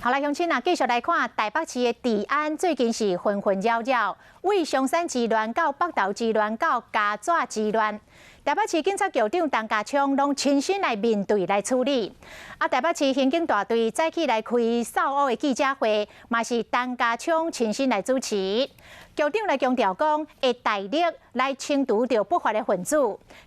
好啦，乡亲啊，继续来看台北市的治安最近是纷纷扰扰，为松山治乱到北投治乱到嘉纸治乱。台北市警察局长陈家昌拢亲身来面对来处理。台北市刑警大队早起来开扫恶的记者会，嘛是陈家昌亲身来主持。局长来强调讲，会大力来清除掉不法的分子。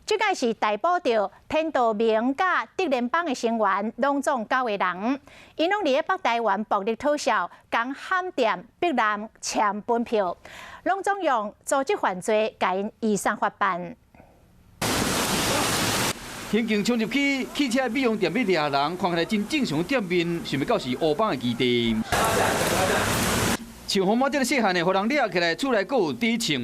这个是逮捕掉天道明甲德联邦的成员，拢总9个人，因拢伫咧北台湾暴力讨小，共喊店逼人签本票，拢总用组织犯罪甲因移送法办。刑警冲入去汽车美容店要抓人，看起来真正常的店面，想不到是乌帮的基地。像红毛这个细汉的，互人抓起来，厝内阁有底枪。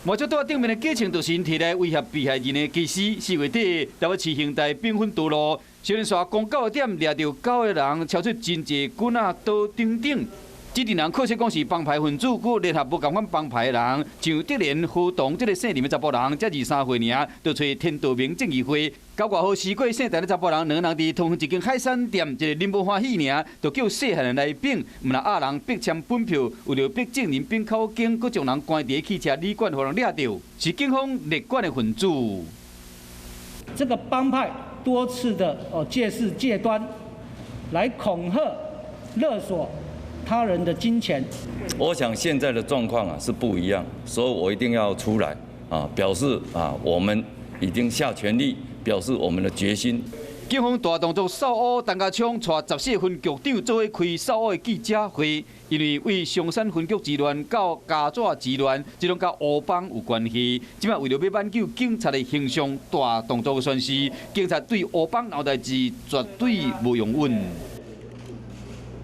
毛竹刀顶面的过程，就是因摕来威胁被害人的技师。4月底，台北市刑大兵分道路，少年线公9点抓到9个人，超出真济棍啊、刀等等。这群人确实讲是帮派分子，佮联合无共款帮派的人，像德联、胡同这个姓林的查甫人，才23岁尔，就找天道明正义会。9外号死过姓陈的查甫人，2人伫同一间海产店，一个啉无欢喜尔，就叫细汉人来丙，毋若压人逼签本票，为了逼证人丙口径，佮将人关伫汽车旅馆，互人抓到，是警方列管的分子。这个帮派多次的借势借端，来恐吓、勒索他人的金钱。我想现在的状况是不一样，所以我一定要出来表示我们已经下全力，表示我们的决心。警方大动作扫恶，陈家昌带14分局长做伙开扫恶的记者会，因为为松山分局治乱到嘉纸治乱，这种甲乌帮有关系。即摆为了要挽救警察的形象，大动作的宣示，警察对乌帮闹代志绝对无容忍。